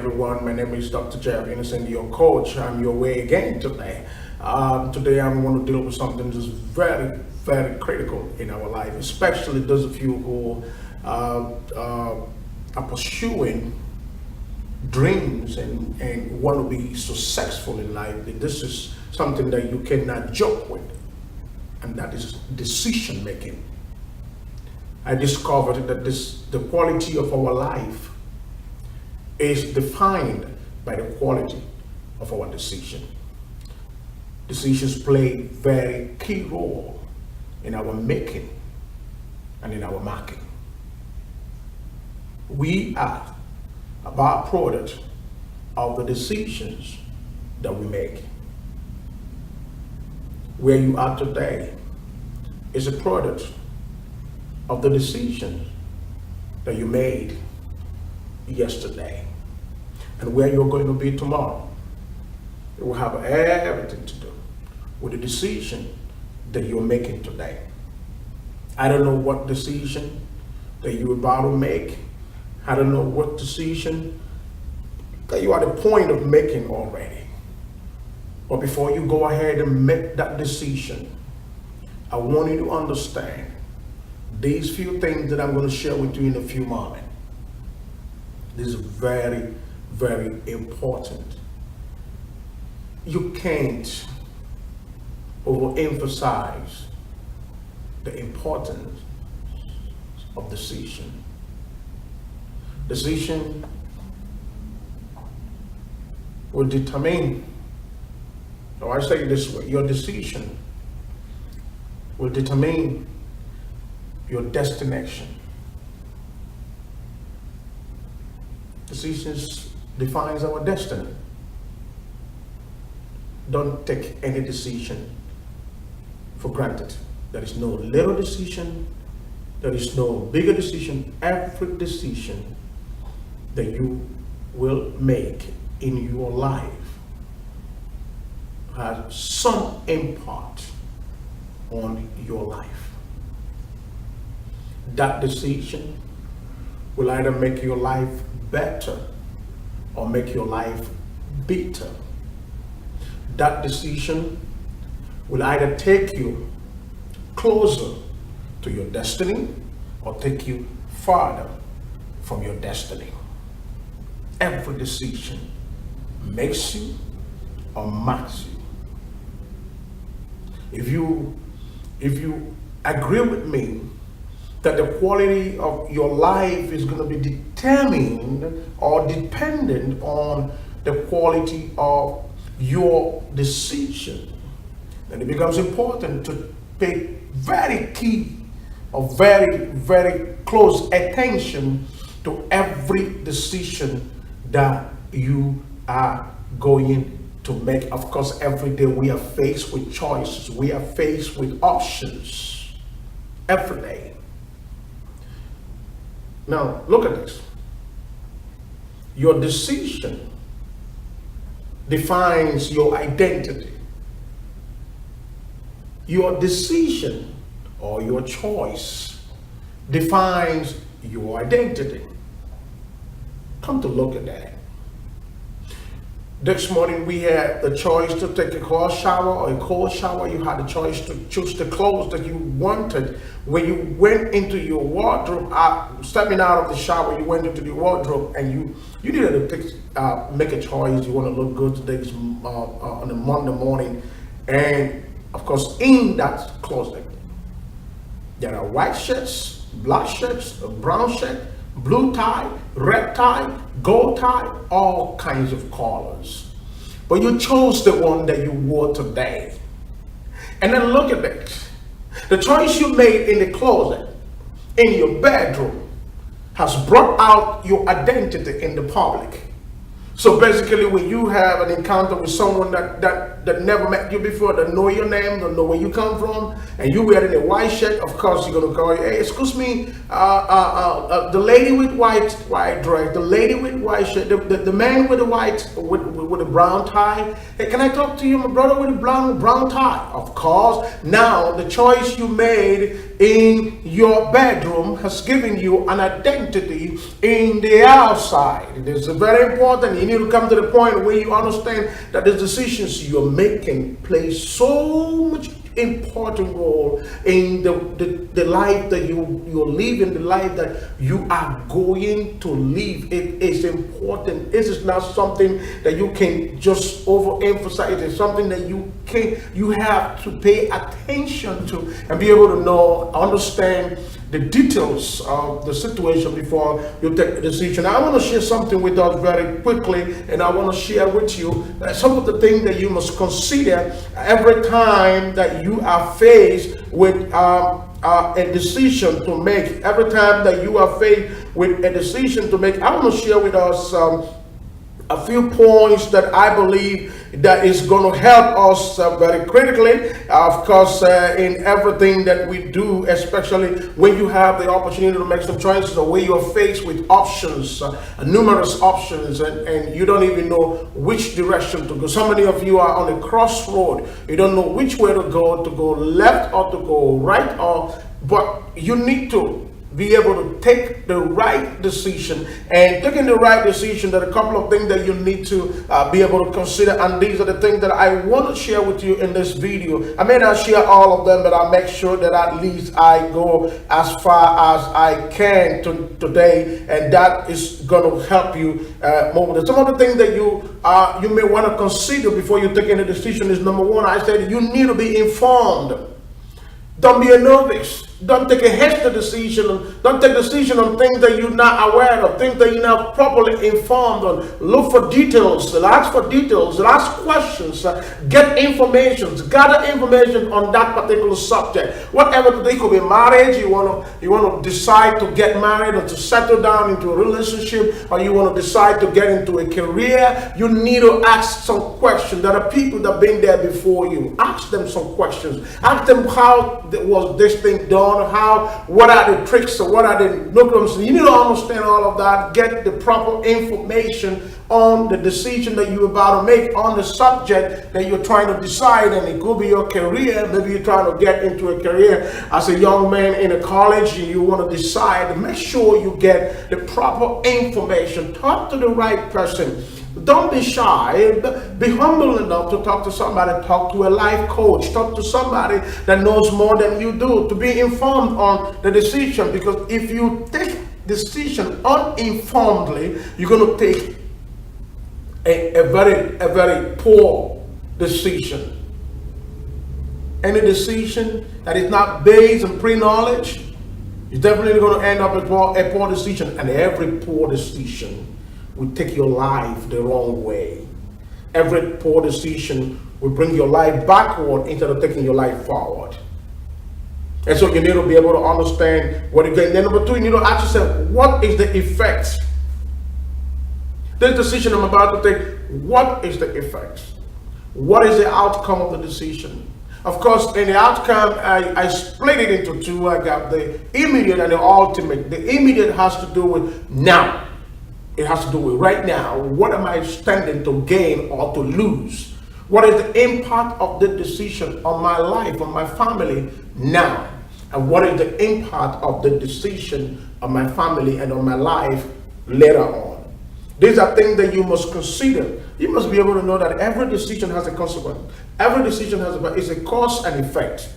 Everyone, my name is Dr. Jeff Innocent, your coach. I'm your way again today. Today I'm going to deal with something that's very, very critical in our life, especially those of you who are pursuing dreams and want to be successful in life. This is something that you cannot joke with, and that is decision making. I discovered that the quality of our life is defined by the quality of our decision. Decisions play a very key role in our making and in our marking. We are a byproduct of the decisions that we make. Where you are today is a product of the decisions that you made yesterday. And where you're going to be tomorrow, it will have everything to do with the decision that you're making today. I don't know what decision that you're about to make. I don't know what decision that you are at the point of making already. But before you go ahead and make that decision, I want you to understand these few things that I'm going to share with you in a few moments. This is very, very important. You can't overemphasize the importance of decision. Decision will determine, or I say it this way, your decision will determine your destination. Decisions defines our destiny. Don't take any decision for granted. There is no little decision, there is no bigger decision. Every decision that you will make in your life has some impact on your life. That decision will either make your life better or make your life bitter. That decision will either take you closer to your destiny or take you farther from your destiny. Every decision makes you or marks you. If you agree with me that the quality of your life is going to be determined or dependent on the quality of your decision, then it becomes important to pay very key or very, very close attention to every decision that you are going to make. Of course, every day we are faced with choices, we are faced with options every day. Now, look at this. Your decision defines your identity. Your decision or your choice defines your identity. Come to look at that. This morning we had the choice to take a hot shower or a cold shower. You had the choice to choose the clothes that you wanted. When you went into your wardrobe, stepping out of the shower, you went into the wardrobe and you needed to make a choice. You want to look good today on a Monday morning. And of course, in that closet, there are white shirts, black shirts, a brown shirt, blue tie, red tie, gold tie, all kinds of colors. But you chose the one that you wore today. And then look at it. The choice you made in the closet, in your bedroom, has brought out your identity in the public. So basically, when you have an encounter with someone that never met you before, that know your name, don't know where you come from, and you wearing a white shirt, of course you're gonna call you, hey, excuse me, the lady with white dress, the lady with white shirt, the man with the white with a brown tie. Hey, can I talk to you, my brother with a brown tie? Of course. Now, the choice you made in your bedroom has given you an identity in the outside. It is very important. You need to come to the point where you understand that the decisions you're making play so much important role in the life that you're living, the life that you are going to live. It is important. It is not something that you can just overemphasize. It is something that you have to pay attention to and be able to know, understand the details of the situation before you take a decision. I want to share something with us very quickly, and I want to share with you some of the things that you must consider every time that you are faced with a decision to make. Every time that you are faced with a decision to make, I want to share with us a few points that I believe that is going to help us very critically, of course, in everything that we do, especially when you have the opportunity to make some choices or when you're faced with options, numerous options, and you don't even know which direction to go. So many of you are on a crossroad. You don't know which way to go left or to go right, but you need to be able to take the right decision. And taking the right decision, there are a couple of things that you need to be able to consider, and these are the things that I want to share with you in this video. I may not share all of them, but I'll make sure that at least I go as far as I can today, and that is going to help you more. Some of the things that you may want to consider before you take any decision is, number one, I said you need to be informed. Don't be a novice. Don't take a hasty decision. Don't take a decision on things that you're not aware of, things that you're not properly informed on. Look for details. Ask for details. Ask questions. Get information. Gather information on that particular subject. Whatever it could be, marriage. You want to decide to get married or to settle down into a relationship, or you want to decide to get into a career. You need to ask some questions. There are people that have been there before you. Ask them some questions. Ask them how was this thing done. What are the tricks, or what are the nookums? You need to understand all of that. Get the proper information on the decision that you're about to make on the subject that you're trying to decide. And it could be your career. Maybe you're trying to get into a career as a young man in a college, and you want to decide. Make sure you get the proper information. Talk to the right person. Don't be shy. Be humble enough to talk to somebody. Talk to a life coach. Talk to somebody that knows more than you do, to be informed on the decision. Because if you take decision uninformedly, you're going to take a very poor decision. Any decision that is not based on pre-knowledge is definitely going to end up as a poor decision. And every poor decision will take your life the wrong way. Every poor decision will bring your life backward instead of taking your life forward. And so you need to be able to understand what you're getting. Then number two, you need to ask yourself, what is the effect? This decision I'm about to take, what is the effect? What is the outcome of the decision? Of course, in the outcome, I split it into two. I got the immediate and the ultimate. The immediate has to do with now. It has to do with right now. What am I standing to gain or to lose? What is the impact of the decision on my life, on my family now? And what is the impact of the decision on my family and on my life later on? These are things that you must consider. You must be able to know that every decision has a consequence. Every decision is a cause and effect.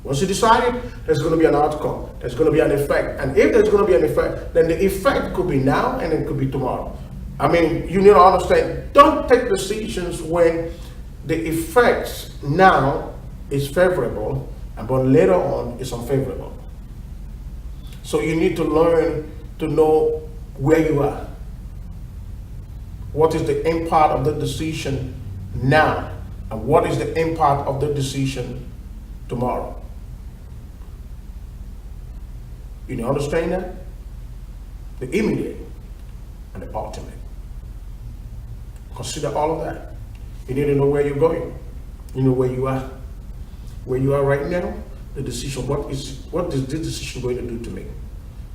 Once you decide it, there's going to be an outcome. There's going to be an effect. And if there's going to be an effect, then the effect could be now and it could be tomorrow. I mean, you need to understand, don't take decisions when the effects now is favorable, but later on is unfavorable. So you need to learn to know where you are. What is the impact of the decision now? And what is the impact of the decision tomorrow? You understand that? The immediate and the ultimate. Consider all of that. You need to know where you're going. You know where you are. Where you are right now, the decision, what is this decision going to do to me?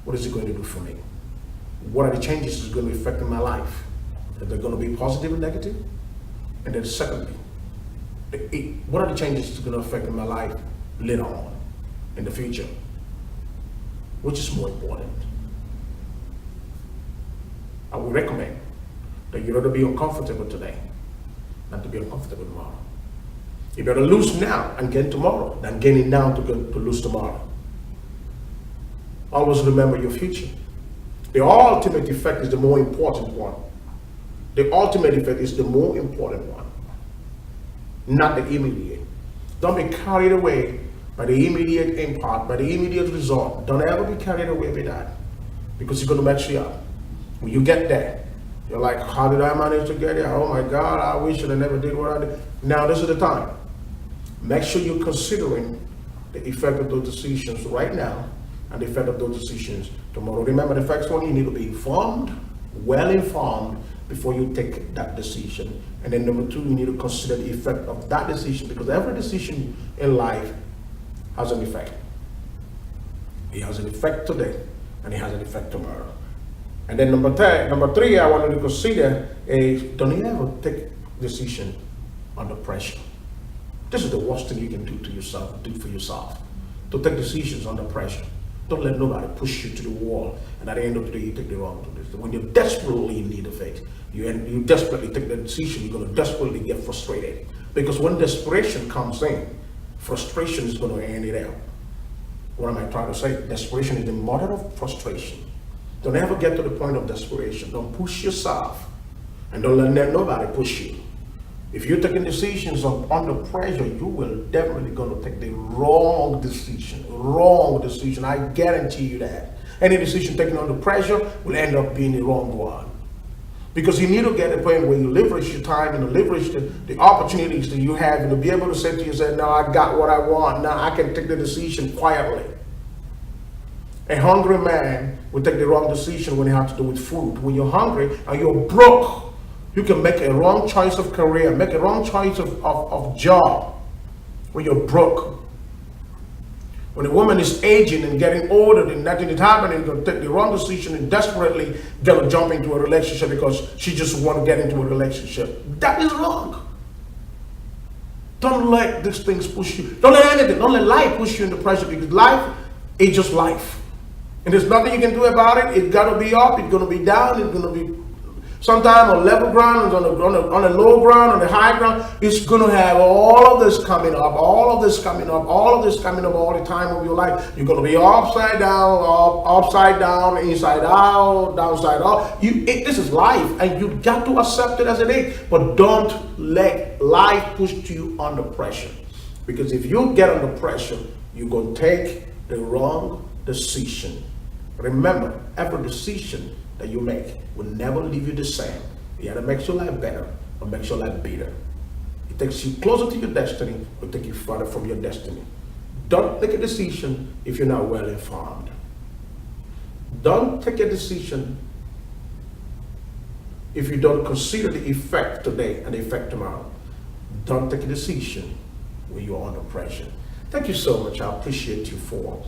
What is it going to do for me? What are the changes it's going to affect in my life? Are they going to be positive or negative? And then secondly, what are the changes that's going to affect my life later on in the future? Which is more important? I would recommend that you rather be uncomfortable today than to be uncomfortable tomorrow. You better lose now and gain tomorrow than gaining now to lose tomorrow. Always remember your future. The ultimate effect is the more important one. The ultimate effect is the more important one, not the immediate. Don't be carried away by the immediate impact, by the immediate result. Don't ever be carried away with that, because it's going to mess you up. When you get there, you're like, how did I manage to get there? Oh my God, I wish I never did what I did. Now this is the time. Make sure you're considering the effect of those decisions right now and the effect of those decisions tomorrow. Remember, the first one, you need to be informed, well informed, before you take that decision. And then number two, you need to consider the effect of that decision, because every decision in life has an effect. It has an effect today and it has an effect tomorrow. And then number three, I want you to consider is, don't you ever take decision under pressure. This is the worst thing you can do for yourself, to take decisions under pressure. Don't let nobody push you to the wall, and at the end of the day, you take the wrong decision. When you're desperately in need of it, you desperately take the decision, you're going to desperately get frustrated. Because when desperation comes in, frustration is going to end it out. What am I trying to say? Desperation is the mother of frustration. Don't ever get to the point of desperation. Don't push yourself, and don't let nobody push you. If you're taking decisions under pressure, you will definitely going to take the wrong decision. Wrong decision. I guarantee you that. Any decision taken under pressure will end up being the wrong one. Because you need to get to the point where you leverage your time and leverage the opportunities that you have, and to be able to say to yourself, no, I got what I want. Now I can take the decision quietly. A hungry man will take the wrong decision when it has to do with food. When you're hungry and you're broke, you can make a wrong choice of career, make a wrong choice of job when you're broke. When a woman is aging and getting older and nothing is happening, you're going to take the wrong decision and desperately going to jump into a relationship because she just want to get into a relationship. That is wrong. Don't let these things push you. Don't let anything, don't let life push you into pressure, because life is just life. And there's nothing you can do about it. It's got to be up, it's going to be down, it's going to be sometime on level ground, on a low ground, on the high ground. It's going to have all of this coming up, all of this coming up, all of this coming up all the time of your life. You're going to be upside down, inside out, downside up. This is life, and you got to accept it as it is. But don't let life push you under pressure. Because if you get under pressure, you're going to take the wrong decision. Remember, every decision that you make will never leave you the same. It either makes your life better or makes your life bitter. It takes you closer to your destiny or take you further from your destiny. Don't take a decision if you're not well informed. Don't take a decision if you don't consider the effect today and the effect tomorrow. Don't take a decision when you're under pressure. Thank you so much. I appreciate you for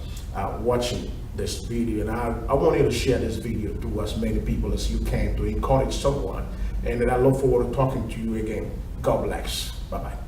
watching this video, and I want you to share this video to as many people as you can to encourage someone, and then I look forward to talking to you again. God bless. Bye-bye.